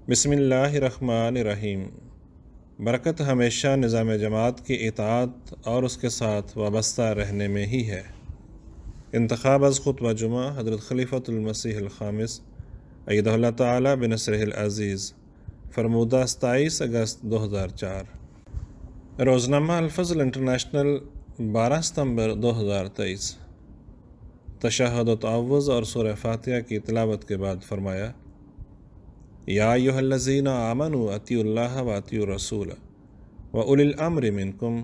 بسم اللہ الرحمن الرحیم۔ برکت ہمیشہ نظام جماعت کی اطاعت اور اس کے ساتھ وابستہ رہنے میں ہی ہے۔ انتخاب از خطبہ جمعہ حضرت خلیفۃ المسیح الخامس ایدہ اللہ تعالی بنصرہ العزیز، فرمودہ 27 اگست 2004۔ روزنامہ الفضل انٹرنیشنل 12 ستمبر 2023۔ تشہد و تعوذ اور سورہ فاتحہ کی تلاوت کے بعد فرمایا: یا ایھا الذین آمنوا اطیعوا اللہ واطیعوا الرسول واولی الامر منکم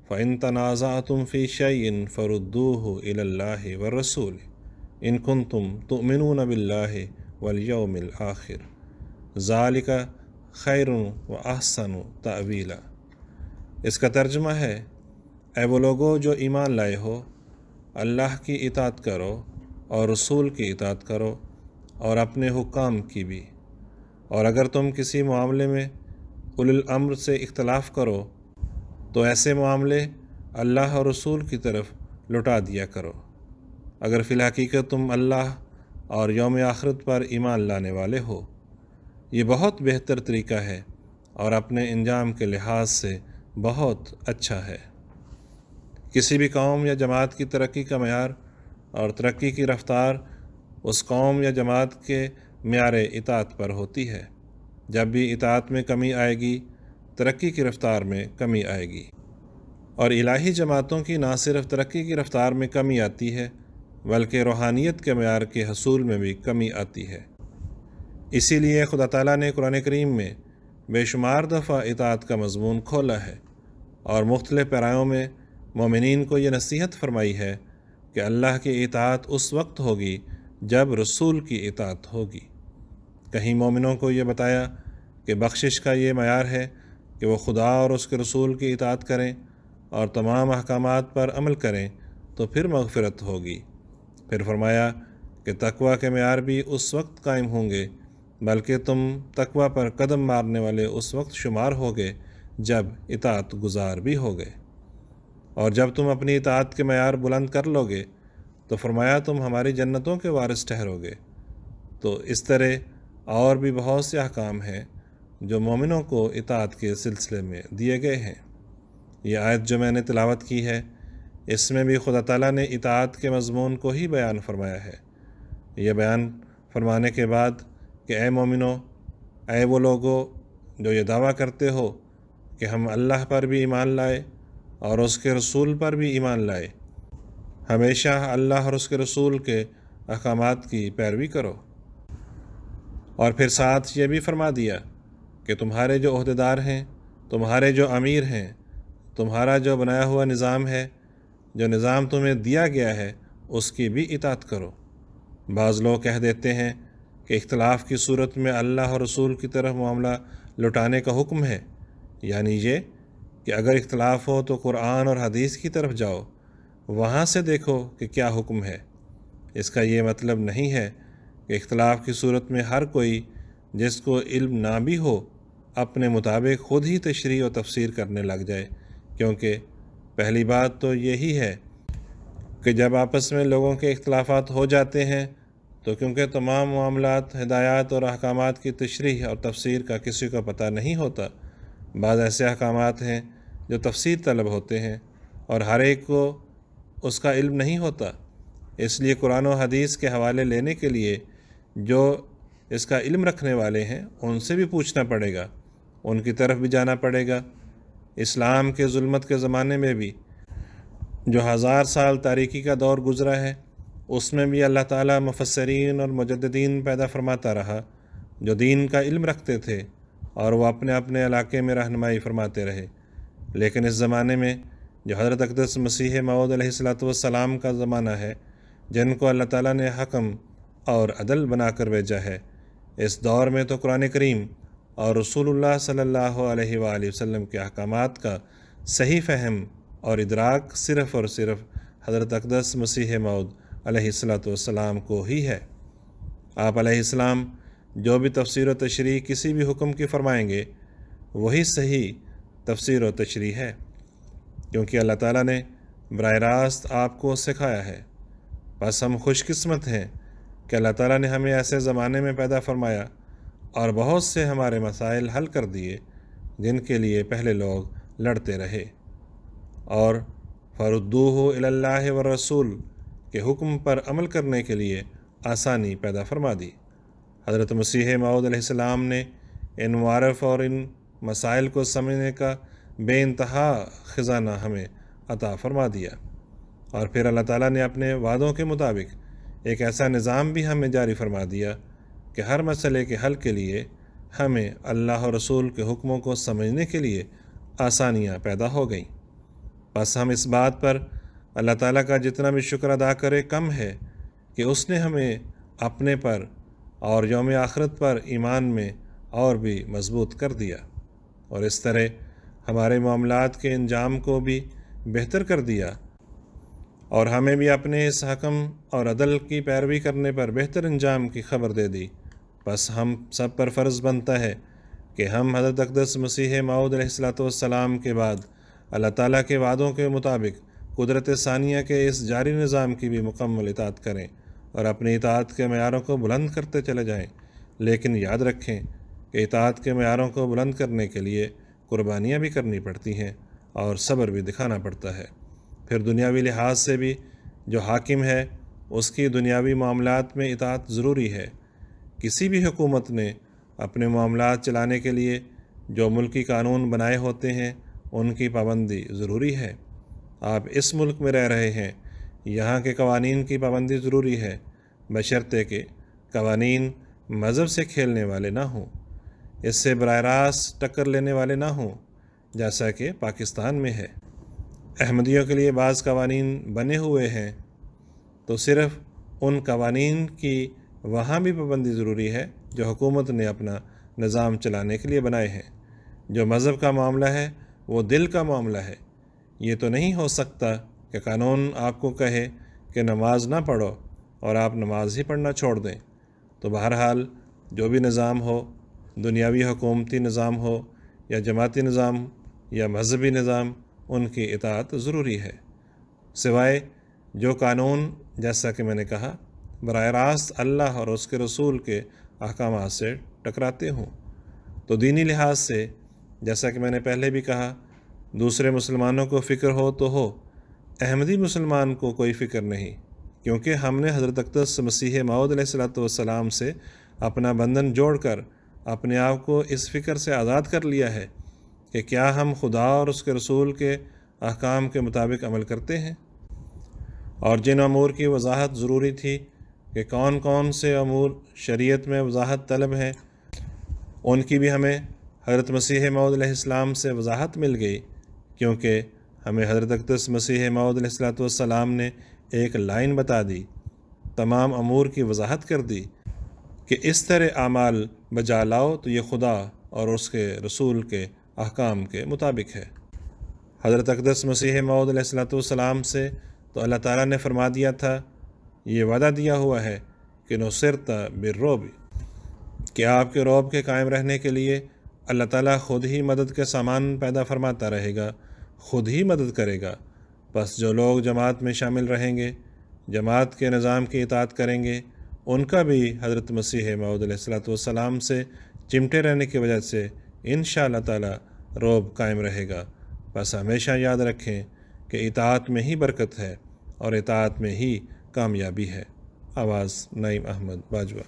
فإن تنازعتم فی شیء فردوہ الی اللہ والرسول ان کنتم تؤمنون باللہ والیوم الآخر ذالک خیر واحسن تأویلا۔ اس کا ترجمہ ہے: اے وہ لوگو جو ایمان لائے ہو، اللہ کی اطاعت کرو اور رسول کی اطاعت کرو اور اپنے حکام کی بھی، اور اگر تم کسی معاملے میں اولی الامر سے اختلاف کرو تو ایسے معاملے اللہ اور رسول کی طرف لوٹا دیا کرو، اگر فی الحقیقت تم اللہ اور یوم آخرت پر ایمان لانے والے ہو۔ یہ بہت بہتر طریقہ ہے اور اپنے انجام کے لحاظ سے بہت اچھا ہے۔ کسی بھی قوم یا جماعت کی ترقی کا معیار اور ترقی کی رفتار اس قوم یا جماعت کے معیار اطاعت پر ہوتی ہے۔ جب بھی اطاعت میں کمی آئے گی، ترقی کی رفتار میں کمی آئے گی، اور الہی جماعتوں کی نہ صرف ترقی کی رفتار میں کمی آتی ہے بلکہ روحانیت کے معیار کے حصول میں بھی کمی آتی ہے۔ اسی لیے خدا تعالیٰ نے قرآن کریم میں بے شمار دفعہ اطاعت کا مضمون کھولا ہے اور مختلف پیرایوں میں مومنین کو یہ نصیحت فرمائی ہے کہ اللہ کی اطاعت اس وقت ہوگی جب رسول کی اطاعت ہوگی۔ کہیں مومنوں کو یہ بتایا کہ بخشش کا یہ معیار ہے کہ وہ خدا اور اس کے رسول کی اطاعت کریں اور تمام احکامات پر عمل کریں تو پھر مغفرت ہوگی۔ پھر فرمایا کہ تقویٰ کے معیار بھی اس وقت قائم ہوں گے بلکہ تم تقویٰ پر قدم مارنے والے اس وقت شمار ہوگے جب اطاعت گزار بھی ہوگے، اور جب تم اپنی اطاعت کے معیار بلند کر لوگے تو فرمایا تم ہماری جنتوں کے وارث ٹھہرو گے۔ تو اس طرح اور بھی بہت سے احکام ہیں جو مومنوں کو اطاعت کے سلسلے میں دیے گئے ہیں۔ یہ آیت جو میں نے تلاوت کی ہے، اس میں بھی خدا تعالیٰ نے اطاعت کے مضمون کو ہی بیان فرمایا ہے۔ یہ بیان فرمانے کے بعد کہ اے مومنو، اے وہ لوگو جو یہ دعویٰ کرتے ہو کہ ہم اللہ پر بھی ایمان لائے اور اس کے رسول پر بھی ایمان لائے، ہمیشہ اللہ اور اس کے رسول کے احکامات کی پیروی کرو۔ اور پھر ساتھ یہ بھی فرما دیا کہ تمہارے جو عہدیدار ہیں، تمہارے جو امیر ہیں، تمہارا جو بنایا ہوا نظام ہے، جو نظام تمہیں دیا گیا ہے، اس کی بھی اطاعت کرو۔ بعض لوگ کہہ دیتے ہیں کہ اختلاف کی صورت میں اللہ اور رسول کی طرف معاملہ لوٹانے کا حکم ہے، یعنی یہ کہ اگر اختلاف ہو تو قرآن اور حدیث کی طرف جاؤ، وہاں سے دیکھو کہ کیا حکم ہے۔ اس کا یہ مطلب نہیں ہے کہ اختلاف کی صورت میں ہر کوئی جس کو علم نہ بھی ہو اپنے مطابق خود ہی تشریح و تفسیر کرنے لگ جائے، کیونکہ پہلی بات تو یہی ہے کہ جب آپس میں لوگوں کے اختلافات ہو جاتے ہیں تو کیونکہ تمام معاملات، ہدایات اور احکامات کی تشریح اور تفسیر کا کسی کو پتہ نہیں ہوتا، بعض ایسے احکامات ہیں جو تفسیر طلب ہوتے ہیں اور ہر ایک کو اس کا علم نہیں ہوتا۔ اس لیے قرآن و حدیث کے حوالے لینے کے لیے جو اس کا علم رکھنے والے ہیں ان سے بھی پوچھنا پڑے گا، ان کی طرف بھی جانا پڑے گا۔ اسلام کے ظلمت کے زمانے میں بھی جو 1000 سال تاریکی کا دور گزرا ہے، اس میں بھی اللہ تعالیٰ مفسرین اور مجددین پیدا فرماتا رہا جو دین کا علم رکھتے تھے اور وہ اپنے اپنے علاقے میں رہنمائی فرماتے رہے۔ لیکن اس زمانے میں جو حضرت اقدس مسیح موعود علیہ السلام کا زمانہ ہے، جن کو اللہ تعالیٰ نے حکم اور عدل بنا کر بھیجا ہے، اس دور میں تو قرآن کریم اور رسول اللہ صلی اللہ علیہ وآلہ وسلم کے احکامات کا صحیح فہم اور ادراک صرف اور صرف حضرت اقدس مسیح موعود علیہ السلام کو ہی ہے۔ آپ علیہ السلام جو بھی تفسیر و تشریح کسی بھی حکم کی فرمائیں گے، وہی صحیح تفسیر و تشریح ہے، کیونکہ اللہ تعالیٰ نے براہ راست آپ کو سکھایا ہے۔ بس ہم خوش قسمت ہیں کہ اللہ تعالیٰ نے ہمیں ایسے زمانے میں پیدا فرمایا اور بہت سے ہمارے مسائل حل کر دیے جن کے لیے پہلے لوگ لڑتے رہے، اور فردوہ الی اللہ والرسول کے حکم پر عمل کرنے کے لیے آسانی پیدا فرما دی۔ حضرت مسیح موعود علیہ السلام نے ان معارف اور ان مسائل کو سمجھنے کا بے انتہا خزانہ ہمیں عطا فرما دیا، اور پھر اللہ تعالیٰ نے اپنے وعدوں کے مطابق ایک ایسا نظام بھی ہمیں جاری فرما دیا کہ ہر مسئلے کے حل کے لیے ہمیں اللہ اور رسول کے حکموں کو سمجھنے کے لیے آسانیاں پیدا ہو گئیں۔ بس ہم اس بات پر اللہ تعالیٰ کا جتنا بھی شکر ادا کرے کم ہے کہ اس نے ہمیں اپنے پر اور یوم آخرت پر ایمان میں اور بھی مضبوط کر دیا، اور اس طرح ہمارے معاملات کے انجام کو بھی بہتر کر دیا، اور ہمیں بھی اپنے اس حکم اور عدل کی پیروی کرنے پر بہتر انجام کی خبر دے دی۔ بس ہم سب پر فرض بنتا ہے کہ ہم حضرت اقدس مسیح موعود علیہ السلام کے بعد اللہ تعالیٰ کے وعدوں کے مطابق قدرت ثانیہ کے اس جاری نظام کی بھی مکمل اطاعت کریں اور اپنی اطاعت کے معیاروں کو بلند کرتے چلے جائیں، لیکن یاد رکھیں کہ اطاعت کے معیاروں کو بلند کرنے کے لیے قربانیاں بھی کرنی پڑتی ہیں اور صبر بھی دکھانا پڑتا ہے۔ پھر دنیاوی لحاظ سے بھی جو حاکم ہے اس کی دنیاوی معاملات میں اطاعت ضروری ہے۔ کسی بھی حکومت نے اپنے معاملات چلانے کے لیے جو ملکی قانون بنائے ہوتے ہیں ان کی پابندی ضروری ہے۔ آپ اس ملک میں رہ رہے ہیں، یہاں کے قوانین کی پابندی ضروری ہے، بشرطے کہ قوانین مذہب سے کھیلنے والے نہ ہوں، اس سے براہ راست ٹکر لینے والے نہ ہوں، جیسا کہ پاکستان میں ہے۔ احمدیوں کے لیے بعض قوانین بنے ہوئے ہیں تو صرف ان قوانین کی وہاں بھی پابندی ضروری ہے جو حکومت نے اپنا نظام چلانے کے لیے بنائے ہیں۔ جو مذہب کا معاملہ ہے وہ دل کا معاملہ ہے۔ یہ تو نہیں ہو سکتا کہ قانون آپ کو کہے کہ نماز نہ پڑھو اور آپ نماز ہی پڑھنا چھوڑ دیں۔ تو بہرحال جو بھی نظام ہو، دنیاوی حکومتی نظام ہو یا جماعتی نظام یا مذہبی نظام، ان کی اطاعت ضروری ہے، سوائے جو قانون جیسا کہ میں نے کہا براہ راست اللہ اور اس کے رسول کے احکامات سے ٹکراتے ہوں۔ تو دینی لحاظ سے جیسا کہ میں نے پہلے بھی کہا، دوسرے مسلمانوں کو فکر ہو تو ہو، احمدی مسلمان کو کوئی فکر نہیں، کیونکہ ہم نے حضرت اقدس مسیح موعود علیہ السلام سے اپنا بندھن جوڑ کر اپنے آپ کو اس فکر سے آزاد کر لیا ہے کہ کیا ہم خدا اور اس کے رسول کے احکام کے مطابق عمل کرتے ہیں، اور جن امور کی وضاحت ضروری تھی کہ کون کون سے امور شریعت میں وضاحت طلب ہیں، ان کی بھی ہمیں حضرت مسیح موعود علیہ السلام سے وضاحت مل گئی، کیونکہ ہمیں حضرت اقدس مسیح موعود علیہ السلام نے ایک لائن بتا دی، تمام امور کی وضاحت کر دی کہ اس طرح اعمال بجا لاؤ تو یہ خدا اور اس کے رسول کے احکام کے مطابق ہے۔ حضرت اقدس مسیح موعود علیہ السلام سے تو اللہ تعالیٰ نے فرما دیا تھا، یہ وعدہ دیا ہوا ہے کہ نصرت بالرعب، کہ آپ کے رعب کے قائم رہنے کے لیے اللہ تعالیٰ خود ہی مدد کے سامان پیدا فرماتا رہے گا، خود ہی مدد کرے گا۔ بس جو لوگ جماعت میں شامل رہیں گے، جماعت کے نظام کی اطاعت کریں گے، ان کا بھی حضرت مسیح موعود علیہ السلام سے چمٹے رہنے کی وجہ سے انشاءاللہ تعالیٰ رعب قائم رہے گا۔ بس ہمیشہ یاد رکھیں کہ اطاعت میں ہی برکت ہے اور اطاعت میں ہی کامیابی ہے۔ آواز نعیم احمد باجوہ۔